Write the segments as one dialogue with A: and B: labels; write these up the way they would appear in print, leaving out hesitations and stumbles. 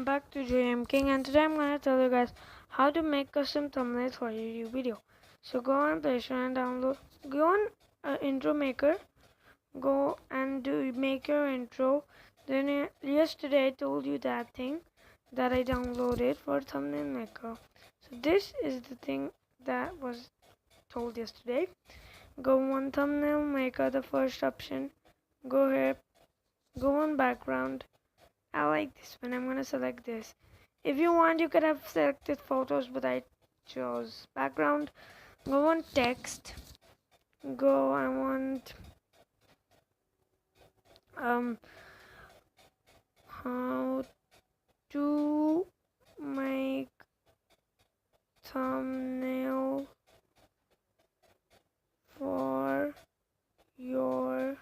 A: welcome back to JMKing, and today I'm gonna tell you guys how to make custom thumbnails for your YouTube video. So go on Play Store and download. Go on Intro Maker. Go and make your intro. Then yesterday I told you that thing that I downloaded for thumbnail maker. So this is the thing that was told yesterday. Go on thumbnail maker, the first option. Go here. Go on background. I like this one. I'm gonna select this. If you want, you could have selected photos, but I chose background. Go on text. Go. I want how to make thumbnail for your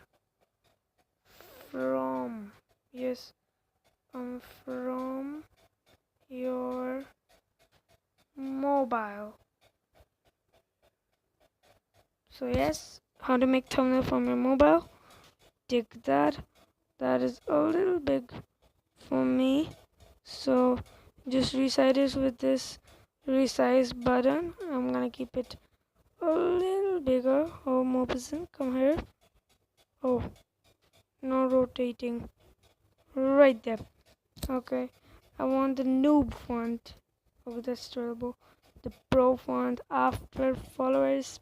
A: from your mobile. So yes, how to make thumbnail from your mobile. Take that. That is a little big for me, so just resize this with this resize button. I'm gonna keep it a little bigger. Oh, more percent, come here. Oh, no rotating, right there. Okay, I want the noob font. Oh, that's terrible. The pro font. After followers,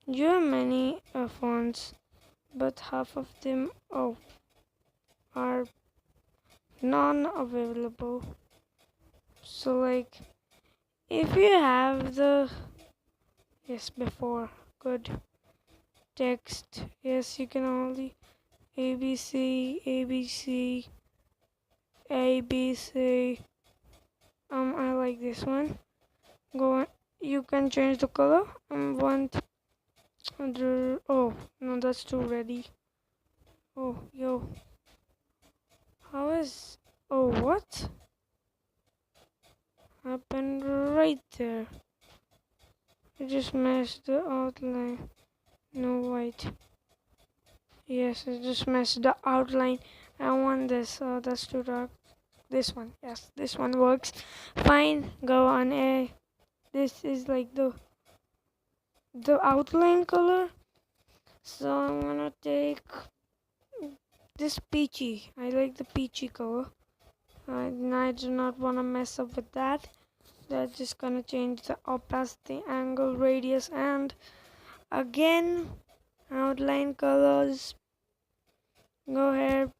A: you have many fonts, but half of them are non-available. So like, if you have the before good text, yes, you can only ABC. I like this one. Go on. You can change the color. Want the oh no, that's too ready. Oh yo, how is what happened right there? I just messed the outline. No white. Yes, I just messed the outline. I want this. Oh, that's too dark. This one. Yes, this one works fine. Go on A. This is like the outline color. So I'm gonna take this peachy. I like the peachy color. I do not want to mess up with that. That's just gonna change the opacity, angle, radius, and again outline colors. Go here.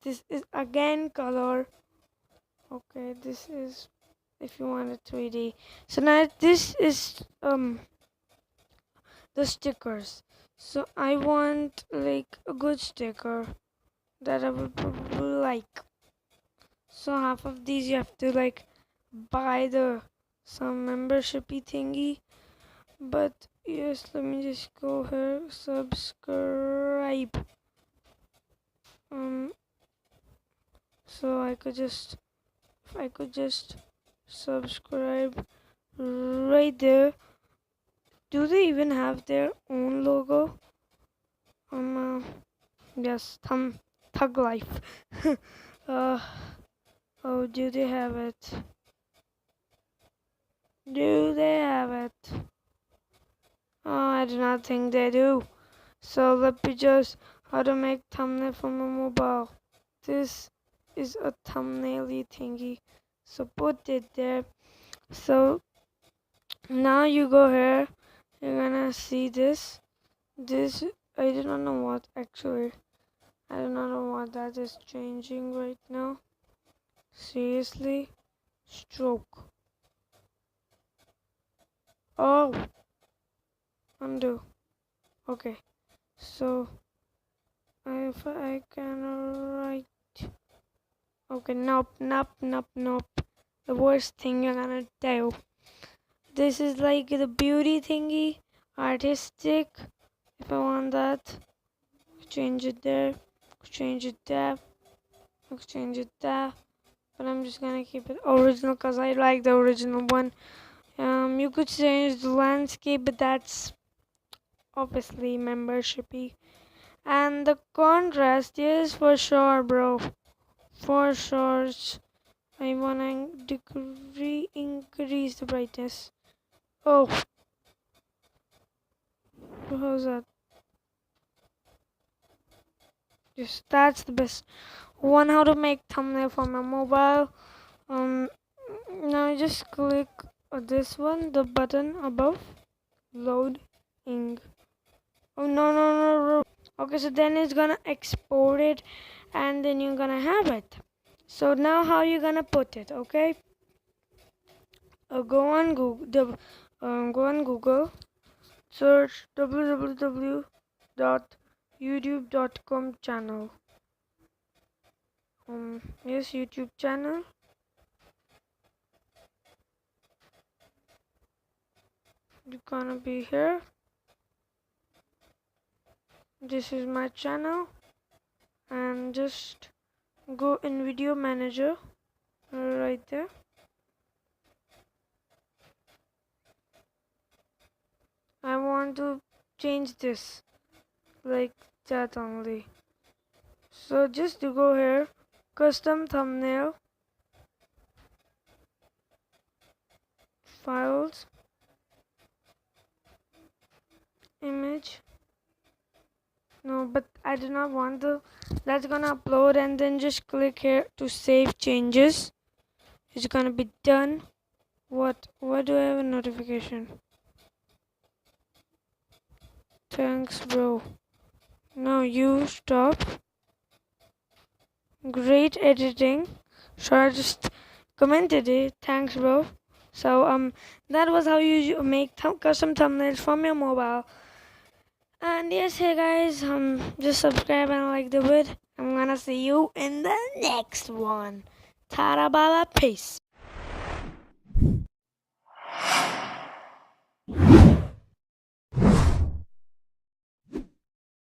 A: This is again color. Okay, this is if you want a 3D. So now this is the stickers. So I want like a good sticker that I would probably like. So half of these you have to like buy some membershipy thingy. But yes, let me just go here. Subscribe. So if I could just subscribe right there. Do they even have their own logo? Yes, Thug Life. Oh, do they have it? Do they have it? Oh, I do not think they do. So let me just how to make thumbnail from a mobile. This is a thumbnail-y thingy. So put it there. So now you go here. You're gonna see this. I do not know what actually. I do not know what that is changing right now. Seriously, stroke. Oh, undo. Okay, so if I can write. Okay, nope. The worst thing you're gonna do. This is like the beauty thingy, artistic. If I want that, change it there, change it there, change it there. But I'm just gonna keep it original because I like the original one. You could change the landscape, but that's obviously membershipy. And the contrast is for sure, bro. For sure. I wanna increase the brightness. Oh, how's that? Yes, that's the best one. How to make thumbnail for my mobile. Now you just click this one, the button above, loading. Oh no. Okay, so then it's gonna export it, and then you're gonna have it. So now how you gonna put it? Okay, go on Google, search www.youtube.com channel. Yes, YouTube channel. You're gonna be here. This is my channel, and just go in video manager right there. I want to change this like that only. So just to go here, custom thumbnail, files, image. No, but I do not want to. That's gonna upload, and then just click here to save changes. It's gonna be done. What? Why do I have a notification? Thanks, bro. Now you stop. Great editing. So I just commented it. Thanks, bro. So that was how you make custom thumbnails from your mobile. And yes, hey guys, just subscribe and like the vid. I'm gonna see you in the next one. Tada bala, peace.